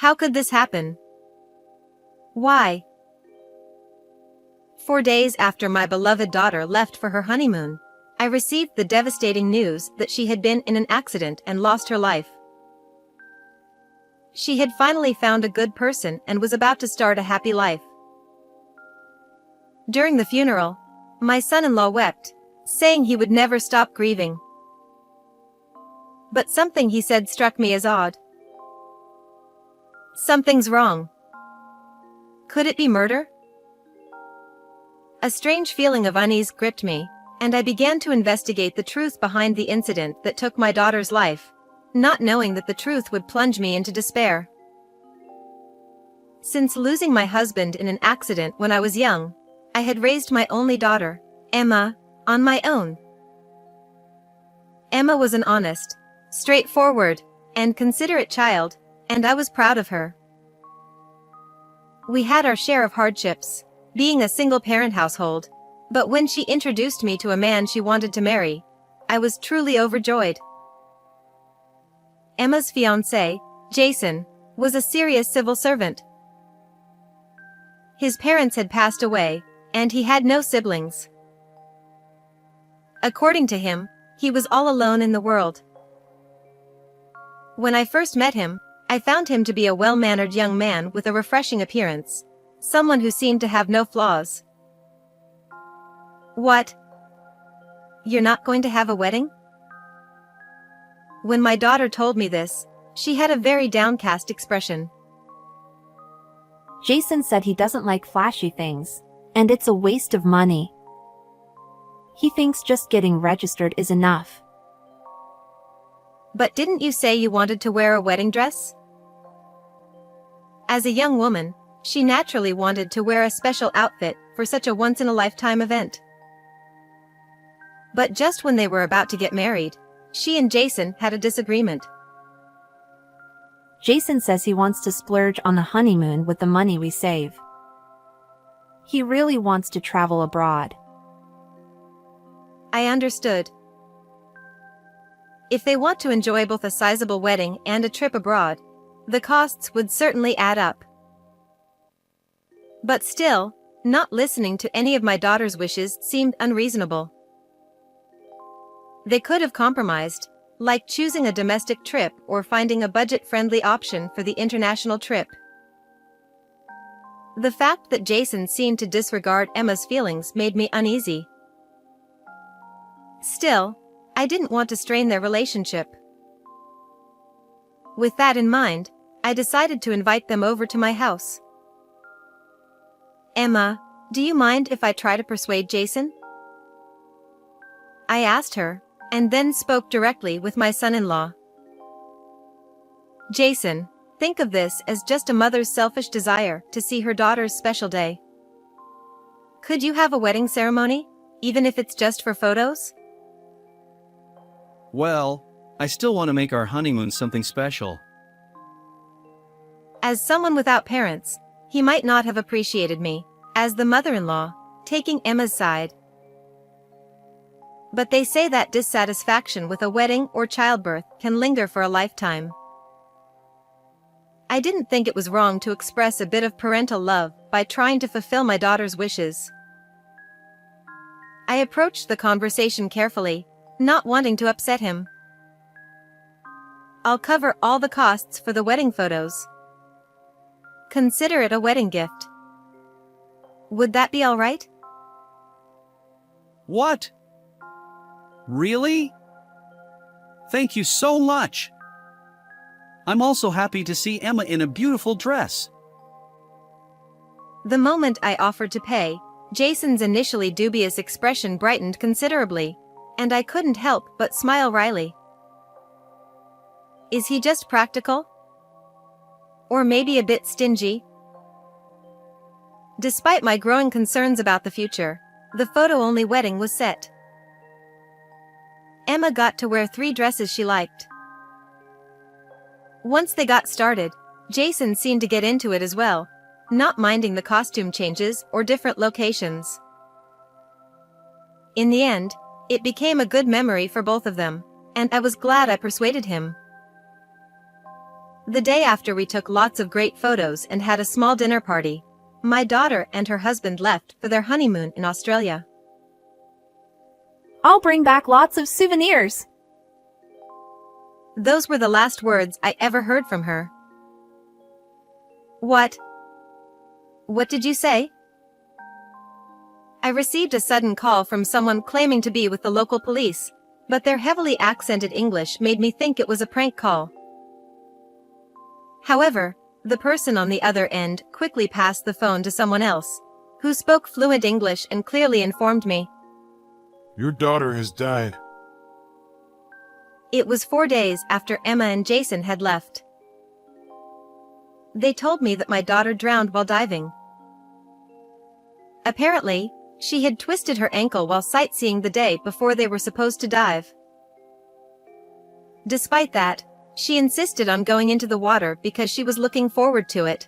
How could this happen? Why? 4 days after my beloved daughter left for her honeymoon, I received the devastating news that she had been in an accident and lost her life. She had finally found a good person and was about to start a happy life. During the funeral, my son-in-law wept, saying he would never stop grieving. But something he said struck me as odd. Something's wrong. Could it be murder? A strange feeling of unease gripped me, and I began to investigate the truth behind the incident that took my daughter's life, not knowing that the truth would plunge me into despair. Since losing my husband in an accident when I was young, I had raised my only daughter, Emma, on my own. Emma was an honest, straightforward, and considerate child, and I was proud of her. We had our share of hardships, being a single-parent household, but when she introduced me to a man she wanted to marry, I was truly overjoyed. Emma's fiancé, Jason, was a serious civil servant. His parents had passed away, and he had no siblings. According to him, he was all alone in the world. When I first met him, I found him to be a well-mannered young man with a refreshing appearance, someone who seemed to have no flaws. What? You're not going to have a wedding? When my daughter told me this, she had a very downcast expression. Jason said he doesn't like flashy things, and it's a waste of money. He thinks just getting registered is enough. But didn't you say you wanted to wear a wedding dress? As a young woman, she naturally wanted to wear a special outfit for such a once-in-a-lifetime event. But just when they were about to get married, she and Jason had a disagreement. Jason says he wants to splurge on the honeymoon with the money we save. He really wants to travel abroad. I understood. If they want to enjoy both a sizable wedding and a trip abroad, the costs would certainly add up. But still, not listening to any of my daughter's wishes seemed unreasonable. They could have compromised, like choosing a domestic trip or finding a budget-friendly option for the international trip. The fact that Jason seemed to disregard Emma's feelings made me uneasy. Still, I didn't want to strain their relationship. With that in mind, I decided to invite them over to my house. Emma, do you mind if I try to persuade Jason? I asked her, and then spoke directly with my son-in-law. Jason, think of this as just a mother's selfish desire to see her daughter's special day. Could you have a wedding ceremony, even if it's just for photos? Well, I still want to make our honeymoon something special. As someone without parents, he might not have appreciated me, as the mother-in-law, taking Emma's side. But they say that dissatisfaction with a wedding or childbirth can linger for a lifetime. I didn't think it was wrong to express a bit of parental love by trying to fulfill my daughter's wishes. I approached the conversation carefully, not wanting to upset him. I'll cover all the costs for the wedding photos. Consider it a wedding gift. Would that be all right? What? Really? Thank you so much. I'm also happy to see Emma in a beautiful dress. The moment I offered to pay, Jason's initially dubious expression brightened considerably, and I couldn't help but smile wryly. Is he just practical? Or maybe a bit stingy? Despite my growing concerns about the future, the photo-only wedding was set. Emma got to wear 3 dresses she liked. Once they got started, Jason seemed to get into it as well, not minding the costume changes or different locations. In the end, it became a good memory for both of them, and I was glad I persuaded him. The day after we took lots of great photos and had a small dinner party, my daughter and her husband left for their honeymoon in Australia. I'll bring back lots of souvenirs. Those were the last words I ever heard from her. What? What did you say? I received a sudden call from someone claiming to be with the local police, but their heavily accented English made me think it was a prank call. However, the person on the other end quickly passed the phone to someone else, who spoke fluent English and clearly informed me. Your daughter has died. It was 4 days after Emma and Jason had left. They told me that my daughter drowned while diving. Apparently, she had twisted her ankle while sightseeing the day before they were supposed to dive. Despite that, she insisted on going into the water because she was looking forward to it.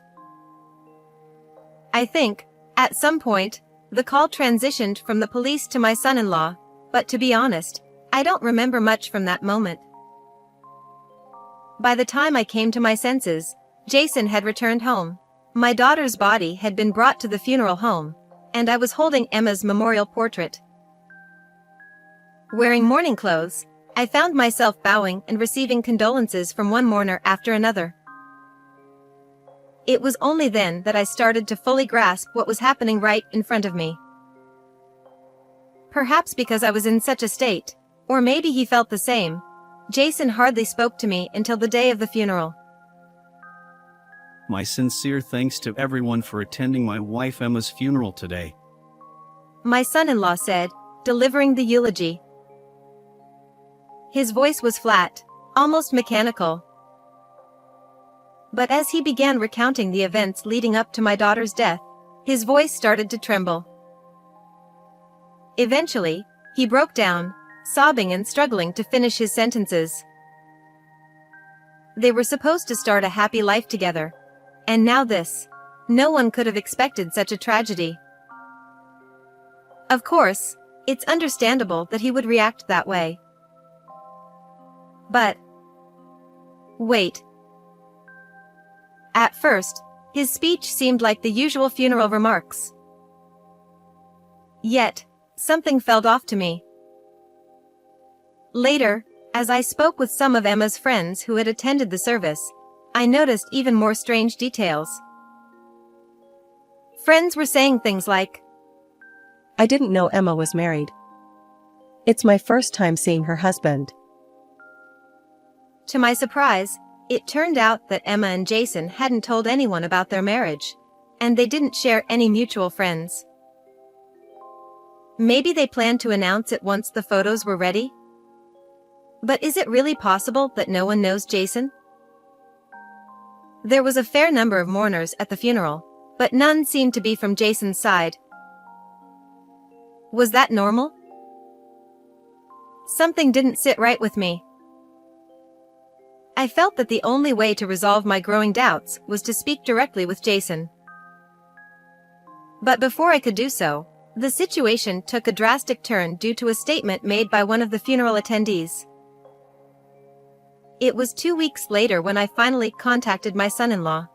I think, at some point, the call transitioned from the police to my son-in-law, but to be honest, I don't remember much from that moment. By the time I came to my senses, Jason had returned home. My daughter's body had been brought to the funeral home, and I was holding Emma's memorial portrait. Wearing mourning clothes, I found myself bowing and receiving condolences from one mourner after another. It was only then that I started to fully grasp what was happening right in front of me. Perhaps because I was in such a state, or maybe he felt the same, Jason hardly spoke to me until the day of the funeral. My sincere thanks to everyone for attending my wife Emma's funeral today. My son-in-law said, delivering the eulogy. His voice was flat, almost mechanical. But as he began recounting the events leading up to my daughter's death, his voice started to tremble. Eventually, he broke down, sobbing and struggling to finish his sentences. They were supposed to start a happy life together. And now this. No one could have expected such a tragedy. Of course, it's understandable that he would react that way. But wait. At first, his speech seemed like the usual funeral remarks. Yet, something felt off to me. Later, as I spoke with some of Emma's friends who had attended the service, I noticed even more strange details. Friends were saying things like, I didn't know Emma was married. It's my first time seeing her husband. To my surprise, it turned out that Emma and Jason hadn't told anyone about their marriage, and they didn't share any mutual friends. Maybe they planned to announce it once the photos were ready? But is it really possible that no one knows Jason? There was a fair number of mourners at the funeral, but none seemed to be from Jason's side. Was that normal? Something didn't sit right with me. I felt that the only way to resolve my growing doubts was to speak directly with Jason. But before I could do so, the situation took a drastic turn due to a statement made by one of the funeral attendees. It was 2 weeks later when I finally contacted my son-in-law.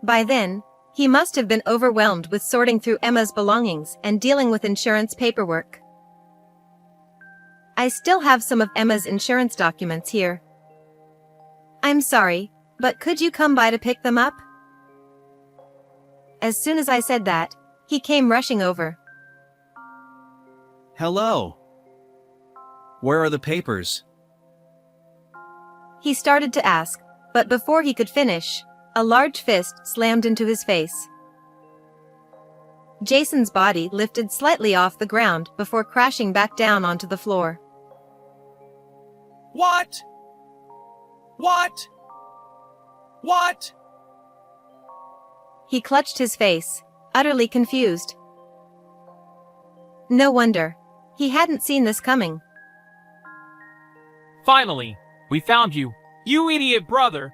By then, he must have been overwhelmed with sorting through Emma's belongings and dealing with insurance paperwork. I still have some of Emma's insurance documents here. I'm sorry, but could you come by to pick them up? As soon as I said that, he came rushing over. Hello. Where are the papers? He started to ask, but before he could finish, a large fist slammed into his face. Jason's body lifted slightly off the ground before crashing back down onto the floor. What? What? What? He clutched his face, utterly confused. No wonder. He hadn't seen this coming. Finally, we found you, you idiot brother!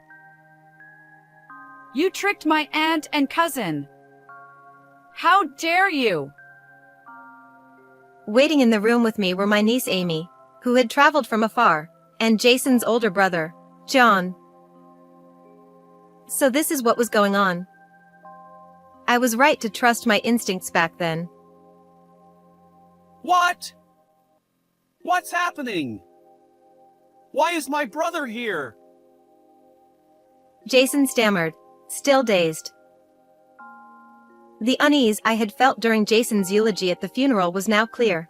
You tricked my aunt and cousin. How dare you? Waiting in the room with me were my niece Amy, who had traveled from afar, and Jason's older brother, John. So this is what was going on. I was right to trust my instincts back then. What? What's happening? Why is my brother here? Jason stammered, still dazed. The unease I had felt during Jason's eulogy at the funeral was now clear.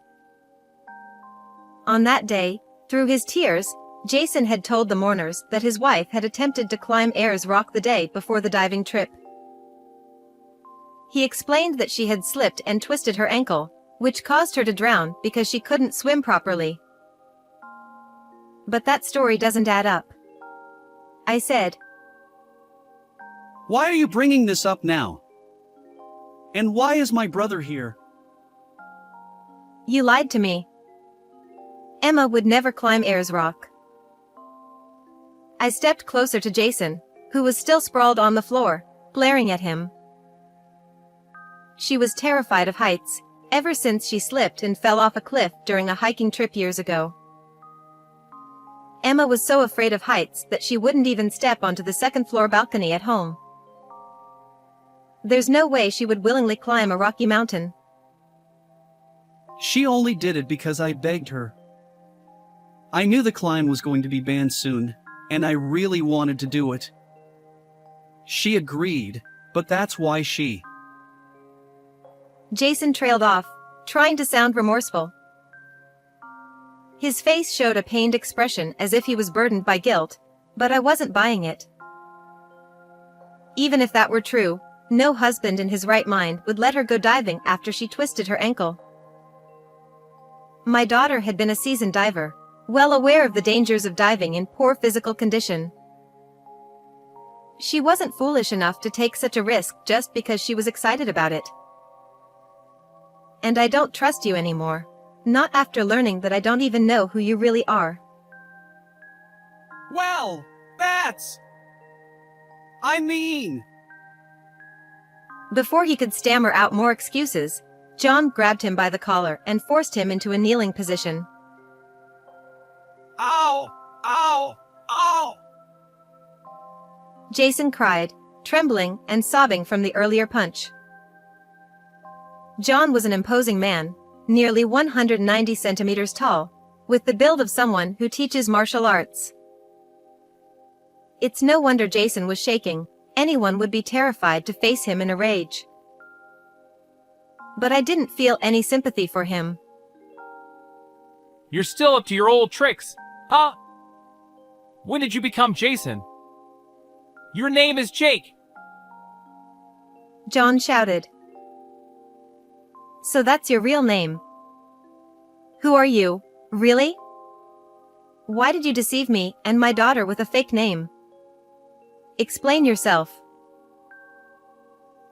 On that day, through his tears, Jason had told the mourners that his wife had attempted to climb Ayers Rock the day before the diving trip. He explained that she had slipped and twisted her ankle, which caused her to drown because she couldn't swim properly. But that story doesn't add up. I said. Why are you bringing this up now? And why is my brother here? You lied to me. Emma would never climb Ayers Rock. I stepped closer to Jason, who was still sprawled on the floor, glaring at him. She was terrified of heights, ever since she slipped and fell off a cliff during a hiking trip years ago. Emma was so afraid of heights that she wouldn't even step onto the second-floor balcony at home. There's no way she would willingly climb a rocky mountain. She only did it because I begged her. I knew the climb was going to be banned soon, and I really wanted to do it. She agreed, but that's why she... Jason trailed off, trying to sound remorseful. His face showed a pained expression as if he was burdened by guilt, but I wasn't buying it. Even if that were true, no husband in his right mind would let her go diving after she twisted her ankle. My daughter had been a seasoned diver, well aware of the dangers of diving in poor physical condition. She wasn't foolish enough to take such a risk just because she was excited about it. And I don't trust you anymore, not after learning that I don't even know who you really are. Well, that's... I mean... Before he could stammer out more excuses, John grabbed him by the collar and forced him into a kneeling position. Ow! Ow! Ow! Jason cried, trembling and sobbing from the earlier punch. John was an imposing man, nearly 190 centimeters tall, with the build of someone who teaches martial arts. It's no wonder Jason was shaking. Anyone would be terrified to face him in a rage. But I didn't feel any sympathy for him. You're still up to your old tricks, huh? When did you become Jason? Your name is Jake. John shouted. So that's your real name? Who are you, really? Why did you deceive me and my daughter with a fake name? Explain yourself.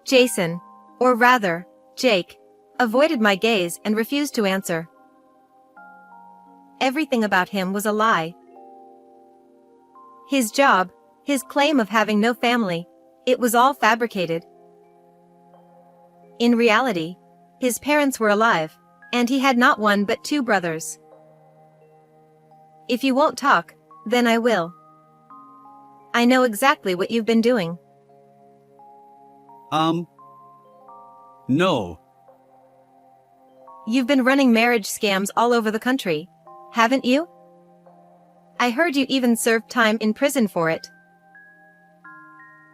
Jason, or rather, Jake, avoided my gaze and refused to answer. Everything about him was a lie. His job, his claim of having no family, it was all fabricated. In reality, his parents were alive, and he had not one but two brothers. If you won't talk, then I will. I know exactly what you've been doing. No. You've been running marriage scams all over the country, haven't you? I heard you even served time in prison for it.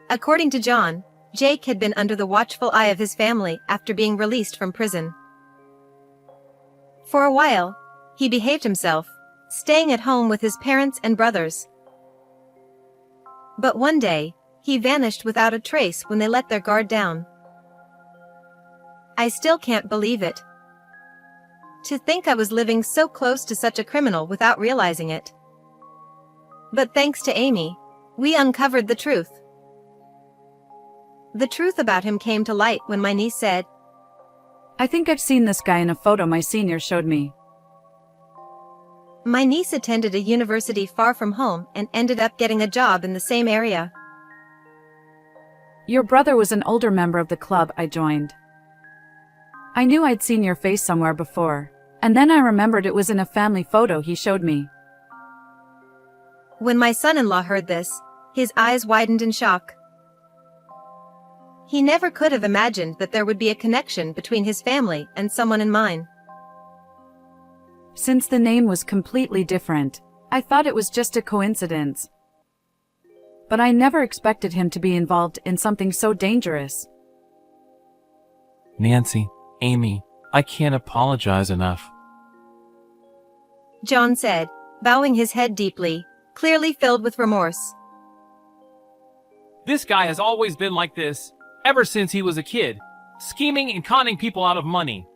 According to John, Jake had been under the watchful eye of his family after being released from prison. For a while, he behaved himself, staying at home with his parents and brothers. But one day, he vanished without a trace when they let their guard down. I still can't believe it. To think I was living so close to such a criminal without realizing it. But thanks to Amy, we uncovered the truth. The truth about him came to light when my niece said, I think I've seen this guy in a photo my senior showed me. My niece attended a university far from home and ended up getting a job in the same area. Your brother was an older member of the club I joined. I knew I'd seen your face somewhere before, and then I remembered it was in a family photo he showed me. When my son-in-law heard this, his eyes widened in shock. He never could have imagined that there would be a connection between his family and someone in mine. Since the name was completely different, I thought it was just a coincidence. But I never expected him to be involved in something so dangerous. Nancy, Amy, I can't apologize enough. John said, bowing his head deeply, clearly filled with remorse. This guy has always been like this, ever since he was a kid, scheming and conning people out of money.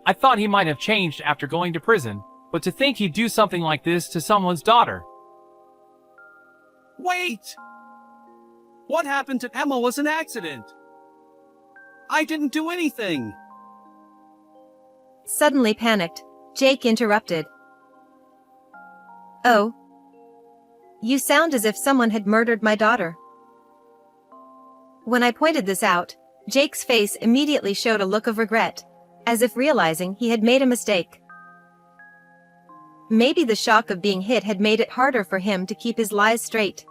I thought he might have changed after going to prison, but to think he'd do something like this to someone's daughter. Wait! What happened to Emma was an accident. I didn't do anything. Suddenly panicked, Jake interrupted. Oh. You sound as if someone had murdered my daughter. When I pointed this out, Jake's face immediately showed a look of regret, as if realizing he had made a mistake. Maybe the shock of being hit had made it harder for him to keep his lies straight.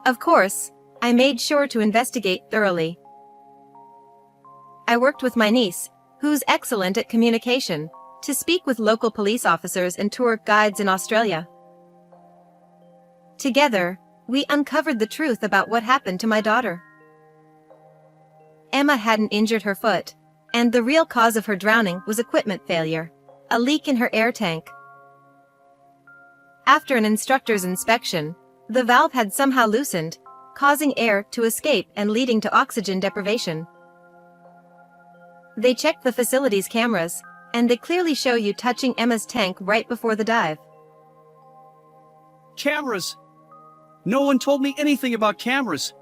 Of course, I made sure to investigate thoroughly. I worked with my niece, who's excellent at communication, to speak with local police officers and tour guides in Australia. Together, we uncovered the truth about what happened to my daughter. Emma hadn't injured her foot, and the real cause of her drowning was equipment failure, a leak in her air tank. After an instructor's inspection, the valve had somehow loosened, causing air to escape and leading to oxygen deprivation. They checked the facility's cameras, and they clearly show you touching Emma's tank right before the dive. Cameras! No one told me anything about cameras.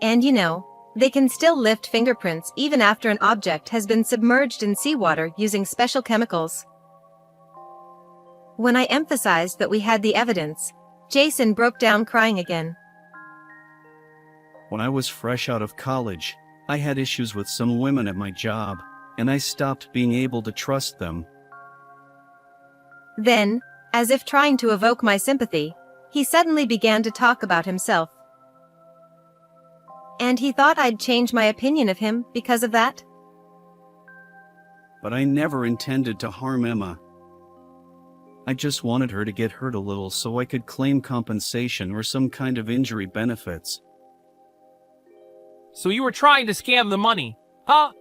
And you know, they can still lift fingerprints even after an object has been submerged in seawater using special chemicals. When I emphasized that we had the evidence, Jason broke down crying again. When I was fresh out of college, I had issues with some women at my job, and I stopped being able to trust them. Then, as if trying to evoke my sympathy, he suddenly began to talk about himself. And he thought I'd change my opinion of him because of that? But I never intended to harm Emma. I just wanted her to get hurt a little so I could claim compensation or some kind of injury benefits. So you were trying to scam the money, huh?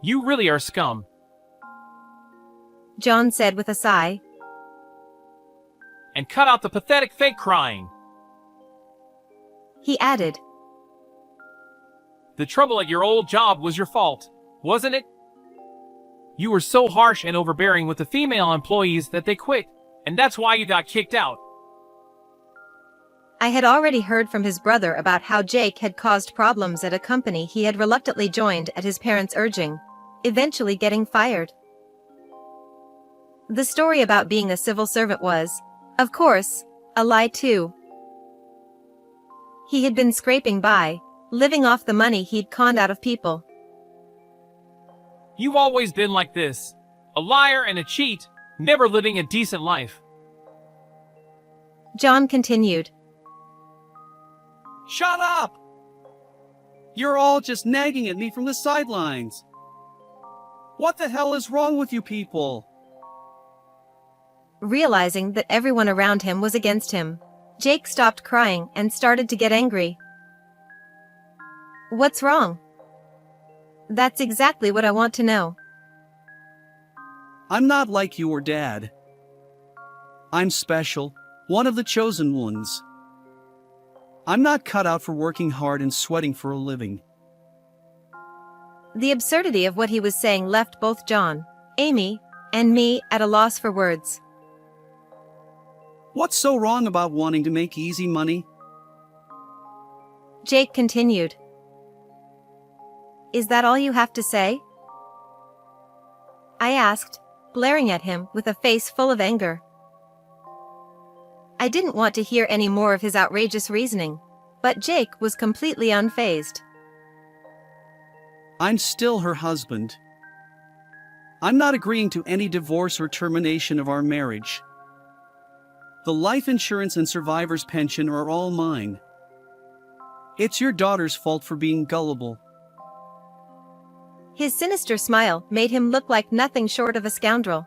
You really are scum. John said with a sigh. And cut out the pathetic fake crying. He added. The trouble at your old job was your fault, wasn't it? You were so harsh and overbearing with the female employees that they quit, and that's why you got kicked out. I had already heard from his brother about how Jake had caused problems at a company he had reluctantly joined at his parents' urging, eventually getting fired. The story about being a civil servant was, of course, a lie too. He had been scraping by, living off the money he'd conned out of people. You've always been like this, a liar and a cheat, never living a decent life. John continued. Shut up! You're all just nagging at me from the sidelines. What the hell is wrong with you people? Realizing that everyone around him was against him, Jake stopped crying and started to get angry. What's wrong? That's exactly what I want to know. I'm not like your dad. I'm special, one of the chosen ones. I'm not cut out for working hard and sweating for a living. The absurdity of what he was saying left both John, Amy, and me at a loss for words. What's so wrong about wanting to make easy money? Jake continued. Is that all you have to say? I asked, glaring at him with a face full of anger. I didn't want to hear any more of his outrageous reasoning, but Jake was completely unfazed. I'm still her husband. I'm not agreeing to any divorce or termination of our marriage. The life insurance and survivor's pension are all mine. It's your daughter's fault for being gullible. His sinister smile made him look like nothing short of a scoundrel.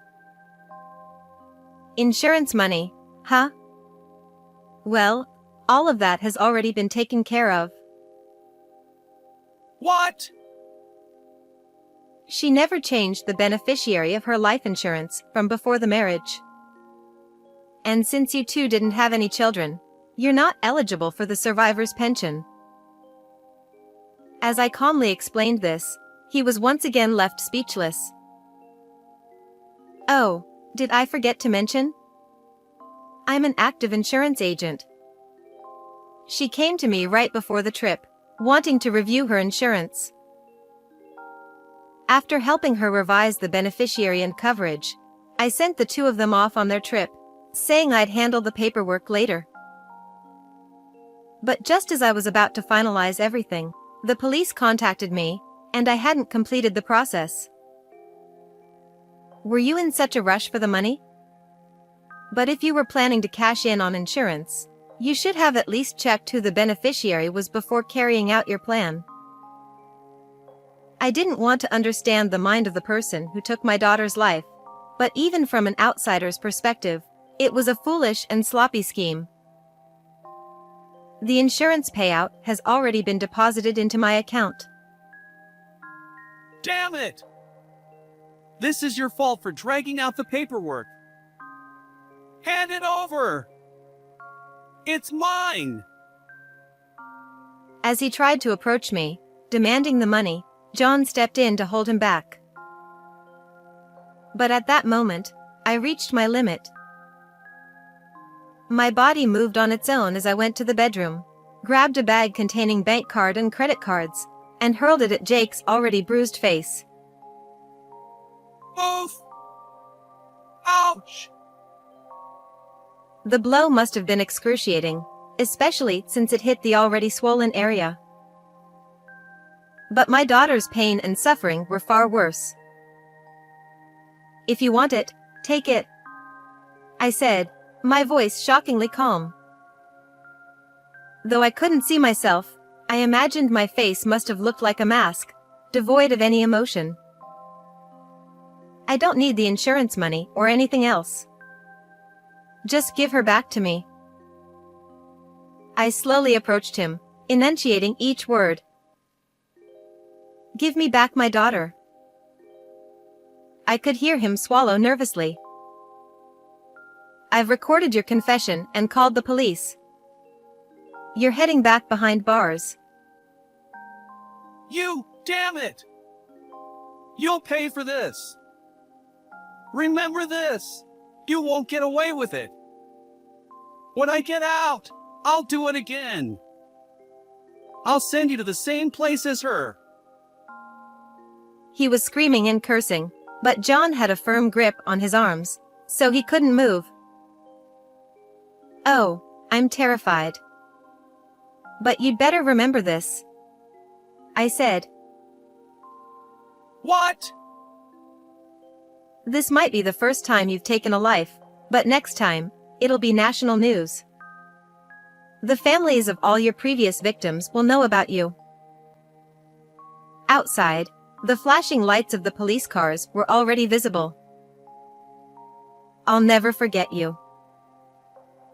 Insurance money, huh? Well, all of that has already been taken care of. What? She never changed the beneficiary of her life insurance from before the marriage. And since you two didn't have any children, you're not eligible for the survivor's pension. As I calmly explained this, he was once again left speechless. Oh, did I forget to mention? I'm an active insurance agent. She came to me right before the trip, wanting to review her insurance. After helping her revise the beneficiary and coverage, I sent the two of them off on their trip, saying I'd handle the paperwork later. But just as I was about to finalize everything, the police contacted me, and I hadn't completed the process. Were you in such a rush for the money? But if you were planning to cash in on insurance, you should have at least checked who the beneficiary was before carrying out your plan. I didn't want to understand the mind of the person who took my daughter's life, but even from an outsider's perspective, it was a foolish and sloppy scheme. The insurance payout has already been deposited into my account. Damn it! This is your fault for dragging out the paperwork. Hand it over! It's mine! As he tried to approach me, demanding the money, John stepped in to hold him back. But at that moment, I reached my limit. My body moved on its own as I went to the bedroom, grabbed a bag containing bank card and credit cards, and hurled it at Jake's already bruised face. Oof! Ouch! The blow must have been excruciating, especially since it hit the already swollen area. But my daughter's pain and suffering were far worse. If you want it, take it, I said, my voice shockingly calm. Though I couldn't see myself, I imagined my face must have looked like a mask, devoid of any emotion. I don't need the insurance money or anything else. Just give her back to me. I slowly approached him, enunciating each word. Give me back my daughter. I could hear him swallow nervously. I've recorded your confession and called the police. You're heading back behind bars. You, damn it! You'll pay for this. Remember this. You won't get away with it. When I get out, I'll do it again. I'll send you to the same place as her. He was screaming and cursing, but John had a firm grip on his arms, so he couldn't move. Oh, I'm terrified. But you'd better remember this, I said. What? This might be the first time you've taken a life, but next time, it'll be national news. The families of all your previous victims will know about you. Outside, the flashing lights of the police cars were already visible. I'll never forget you.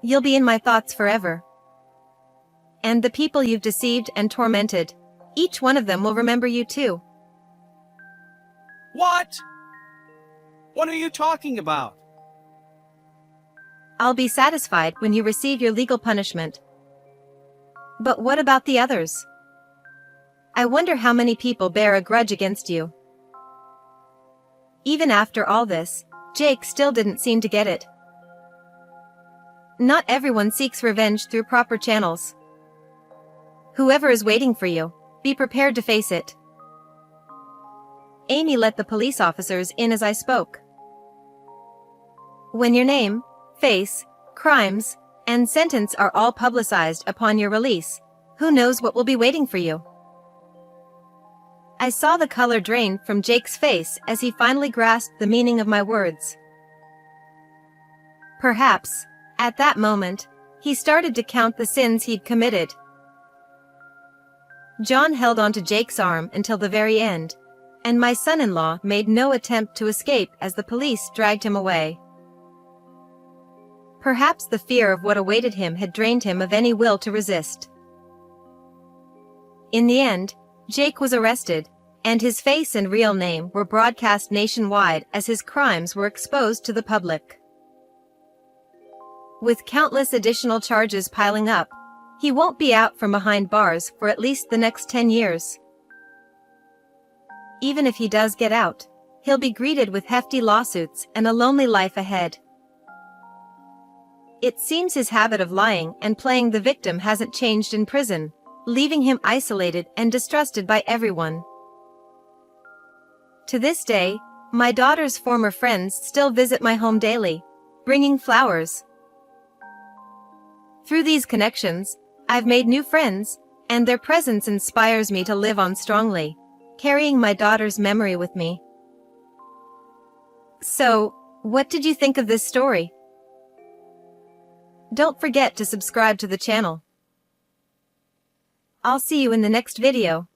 You'll be in my thoughts forever. And the people you've deceived and tormented, each one of them will remember you too. What? What are you talking about? I'll be satisfied when you receive your legal punishment. But what about the others? I wonder how many people bear a grudge against you. Even after all this, Jake still didn't seem to get it. Not everyone seeks revenge through proper channels. Whoever is waiting for you, be prepared to face it. Amy let the police officers in as I spoke. When your name, face, crimes, and sentence are all publicized upon your release, who knows what will be waiting for you? I saw the color drain from Jake's face as he finally grasped the meaning of my words. Perhaps, at that moment, he started to count the sins he'd committed. John held onto Jake's arm until the very end, and my son-in-law made no attempt to escape as the police dragged him away. Perhaps the fear of what awaited him had drained him of any will to resist. In the end, Jake was arrested, and his face and real name were broadcast nationwide as his crimes were exposed to the public. With countless additional charges piling up, he won't be out from behind bars for at least the next 10 years. Even if he does get out, he'll be greeted with hefty lawsuits and a lonely life ahead. It seems his habit of lying and playing the victim hasn't changed in prison, leaving him isolated and distrusted by everyone. To this day, my daughter's former friends still visit my home daily, bringing flowers. Through these connections, I've made new friends, and their presence inspires me to live on strongly, carrying my daughter's memory with me. So, what did you think of this story? Don't forget to subscribe to the channel. I'll see you in the next video.